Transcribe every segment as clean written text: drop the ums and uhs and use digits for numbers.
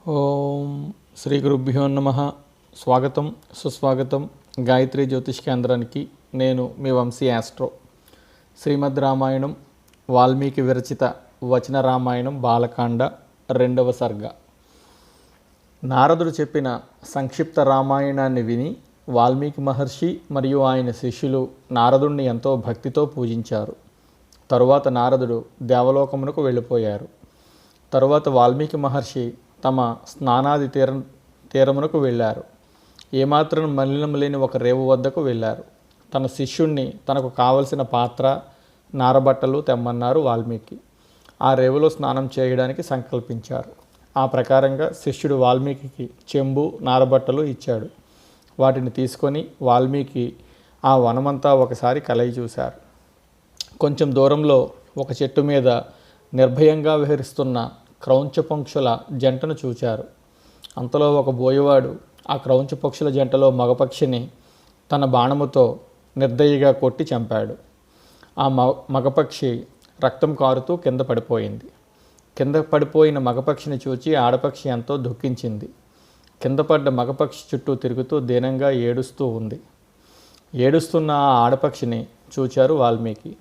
ఓం శ్రీ గురుభ్యో నమః. స్వాగతం సుస్వాగతం గాయత్రి జ్యోతిష్ కేంద్రానికి. నేను మీ వంశీ ఆస్ట్రో. శ్రీమద్ రామాయణం వాల్మీకి విరచిత వచన రామాయణం బాలకాండ 2వ సర్గ. నారదుడు చెప్పిన సంక్షిప్త రామాయణాన్ని విని వాల్మీకి మహర్షి మరియు ఆయన శిష్యులు నారదుడిని ఎంతో భక్తితో పూజించారు. తరువాత నారదుడు దేవలోకమునకు వెళ్ళిపోయారు. తరువాత వాల్మీకి మహర్షి తమ స్నానాది తీరమునకు వెళ్ళారు. ఏమాత్రం మలినం లేని ఒక రేవు వద్దకు వెళ్ళారు. తన శిష్యుణ్ణి తనకు కావలసిన పాత్ర, నారబట్టలు తెమ్మన్నారు వాల్మీకి. ఆ రేవులో స్నానం చేయడానికి సంకల్పించారు. ఆ ప్రకారంగా శిష్యుడు వాల్మీకి చెంబు, నారబట్టలు ఇచ్చాడు. వాటిని తీసుకొని వాల్మీకి ఆ వనమంతా ఒకసారి కలయి చూశారు. కొంచెం దూరంలో ఒక చెట్టు మీద నిర్భయంగా విహరిస్తున్న క్రౌంచ పక్షుల జంటను చూచారు. అంతలో ఒక బోయవాడు ఆ క్రౌంచ పక్షుల జంటలో మగపక్షిని తన బాణముతో నిర్దయగా కొట్టి చంపాడు. ఆ మగపక్షి రక్తం కారుతూ కింద పడిపోయింది. కింద పడిపోయిన మగపక్షిని చూచి ఆడపక్షి ఎంతో దుఃఖించింది. కింద పడ్డ మగపక్షి చుట్టూ తిరుగుతూ దీనంగా ఏడుస్తూ ఉంది. ఏడుస్తున్న ఆ ఆడపక్షిని చూచారు వాల్మీకి.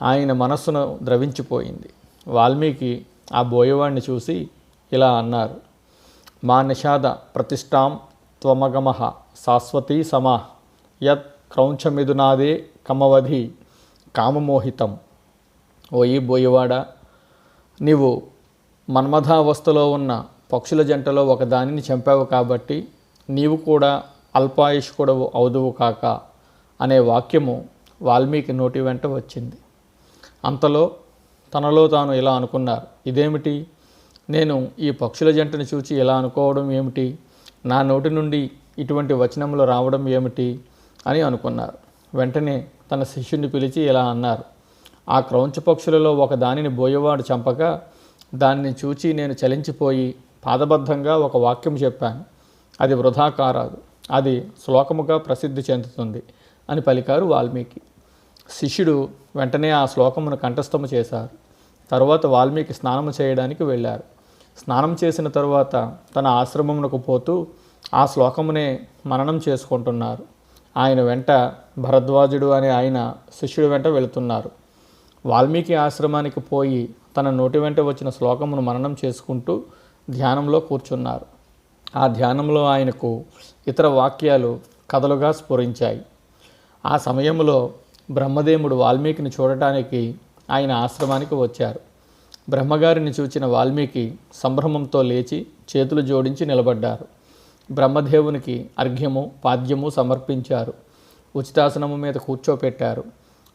ఆయన మనస్సును ద్రవించిపోయింది. వాల్మీకి ఆ బోయవాడిని చూసి ఇలా అన్నారు: మా నిషాద ప్రతిష్టాం త్వమగమః శాశ్వతీ సమా యత్ క్రౌంచమిదునాదే కమవధి కామమోహితం. ఓయి బోయవాడా, నీవు మన్మథావస్థలో ఉన్న పక్షుల జంటలో ఒక దానిని చంపావు కాబట్టి నీవు కూడా అల్పాయుష్కుడవు అవుదువు కాక అనే వాక్యము వాల్మీకి నోటి వెంట వచ్చింది. అంతలో తనలో తాను ఇలా అనుకున్నారు: ఇదేమిటి, నేను ఈ పక్షుల జంటను చూచి ఇలా అనుకోవడం ఏమిటి, నా నోటి నుండి ఇటువంటి వచనములు రావడం ఏమిటి అని అనుకున్నారు. వెంటనే తన శిష్యుని పిలిచి ఇలా అన్నారు: ఆ క్రౌంచ పక్షులలో ఒక దానిని బోయవాడు చంపగా దాన్ని చూచి నేను చలించిపోయి పాదబద్ధంగా ఒక వాక్యం చెప్పాను. అది వృధా కారాదు, అది శ్లోకముగా ప్రసిద్ధి చెందుతుంది అని పలికారు వాల్మీకి. శిష్యుడు వెంటనే ఆ శ్లోకమును కంఠస్థము చేశారు. తరువాత వాల్మీకి స్నానము చేయడానికి వెళ్ళారు. స్నానం చేసిన తరువాత తన ఆశ్రమమునకు పోతూ ఆ శ్లోకమునే మననం చేసుకుంటున్నారు. ఆయన వెంట భరద్వాజుడు అనే ఆయన శిష్యుడి వెంట వెళుతున్నారు. వాల్మీకి ఆశ్రమానికి పోయి తన నోటి వెంట వచ్చిన శ్లోకమును మననం చేసుకుంటూ ధ్యానంలో కూర్చున్నారు. ఆ ధ్యానంలో ఆయనకు ఇతర వాక్యాలు కథలుగా స్ఫురించాయి. ఆ సమయంలో బ్రహ్మదేవుడు వాల్మీకిని చూడటానికి ఆయన ఆశ్రమానికి వచ్చారు. బ్రహ్మగారిని చూచిన వాల్మీకి సంభ్రమంతో లేచి చేతులు జోడించి నిలబడ్డారు. బ్రహ్మదేవునికి అర్ఘ్యము పాద్యము సమర్పించారు. ఉచితాసనము మీద కూర్చోపెట్టారు.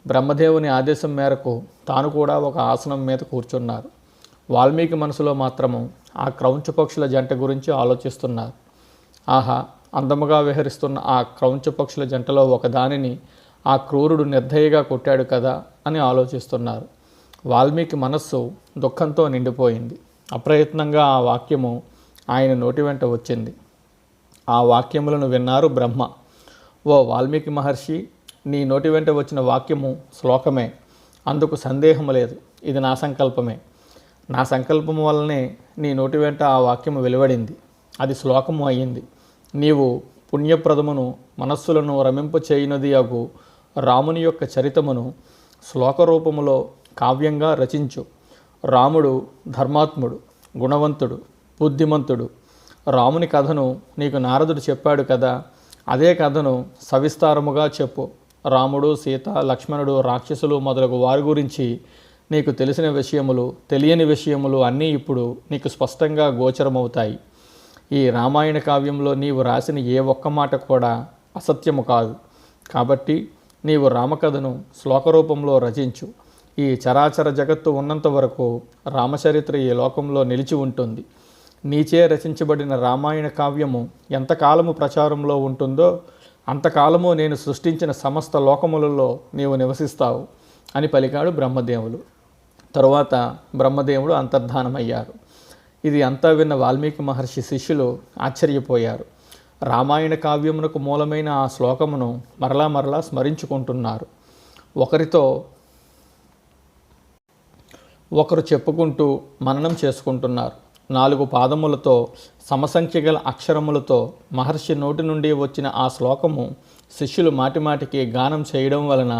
బ్రహ్మదేవుని ఆదేశం మేరకు తాను కూడా ఒక ఆసనం మీద కూర్చున్నారు. వాల్మీకి మనసులో మాత్రము ఆ క్రౌంచ పక్షుల జంట గురించి ఆలోచిస్తున్నారు. ఆహా, అందముగా విహరిస్తున్న ఆ క్రౌంచ పక్షుల జంటలో ఒక దానిని ఆ క్రూరుడు నిర్దయగా కొట్టాడు కదా అని ఆలోచిస్తున్నారు. వాల్మీకి మనస్సు దుఃఖంతో నిండిపోయింది. అప్రయత్నంగా ఆ వాక్యము ఆయన నోటి వెంట వచ్చింది. ఆ వాక్యములను విన్నారు బ్రహ్మ. ఓ వాల్మీకి మహర్షి, నీ నోటి వెంట వచ్చిన వాక్యము శ్లోకమే, అందుకు సందేహము లేదు. ఇది నా సంకల్పమే. నా సంకల్పము వల్లనే నీ నోటి వెంట ఆ వాక్యము వెలువడింది. అది శ్లోకము అయ్యింది. నీవు పుణ్యప్రదమును మనస్సులను రమింప చేయునది అగు రాముని యొక్క చరితమును శ్లోక రూపములో కావ్యంగా రచించు. రాముడు ధర్మాత్ముడు, గుణవంతుడు, బుద్ధిమంతుడు. రాముని కథను నీకు నారదుడు చెప్పాడు కదా, అదే కథను సవిస్తారముగా చెప్పు. రాముడు, సీత, లక్ష్మణుడు, రాక్షసులు మొదలగు వారి గురించి నీకు తెలిసిన విషయములు, తెలియని విషయములు అన్నీ ఇప్పుడు నీకు స్పష్టంగా గోచరమవుతాయి. ఈ రామాయణ కావ్యంలో నీవు రాసిన ఏ ఒక్క మాట కూడా అసత్యము కాదు. కాబట్టి నీవు రామకథను శ్లోకరూపంలో రచించు. ఈ చరాచర జగత్తు ఉన్నంత వరకు రామచరిత్ర ఈ లోకంలో నిలిచి ఉంటుంది. నీచే రచించబడిన రామాయణ కావ్యము ఎంతకాలము ప్రచారంలో ఉంటుందో అంతకాలము నేను సృష్టించిన సమస్త లోకములలో నీవు నివసిస్తావు అని పలికాడు బ్రహ్మదేవుడు. తరువాత బ్రహ్మదేవుడు అంతర్ధానమయ్యారు. ఇది అంతా విన్న వాల్మీకి మహర్షి శిష్యులు ఆశ్చర్యపోయారు. రామాయణ కావ్యమునకు మూలమైన ఆ శ్లోకమును మరలా స్మరించుకుంటున్నారు. ఒకరితో ఒకరు చెప్పుకుంటూ మననం చేసుకుంటున్నారు. 4 పాదములతో సమసంఖ్య గల అక్షరములతో మహర్షి నోటి నుండి వచ్చిన ఆ శ్లోకము శిష్యులు మాటిమాటికి గానం చేయడం వలన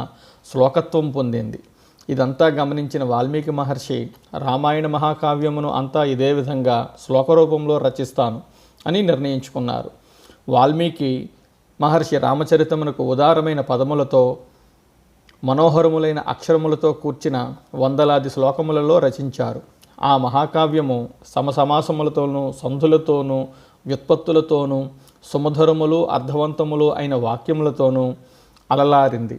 శ్లోకత్వం పొందింది. ఇదంతా గమనించిన వాల్మీకి మహర్షి రామాయణ మహాకావ్యమును అంతా ఇదే విధంగా శ్లోకరూపంలో రచిస్తాను అని నిర్ణయించుకున్నారు. వాల్మీకి మహర్షి రామచరితమునకు ఉదారమైన పదములతో మనోహరములైన అక్షరములతో కూర్చిన వందలాది శ్లోకములలో రచించారు. ఆ మహాకావ్యము సమసమాసములతోనూ సంధులతోనూ వ్యుత్పత్తులతోనూ సుమధురములు అర్థవంతములు అయిన వాక్యములతోనూ అలలారింది.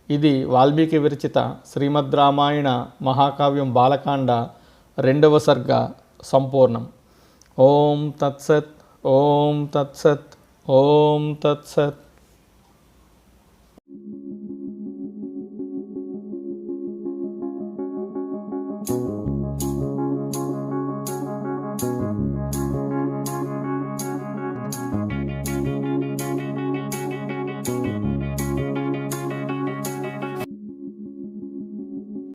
ఇది వాల్మీకి విరచిత శ్రీమద్ రామాయణ మహాకావ్యం బాలకాండ 2వ సర్గ సంపూర్ణం. ఓం తత్సత్ ఓం తత్సత్ ఓం తత్సత్.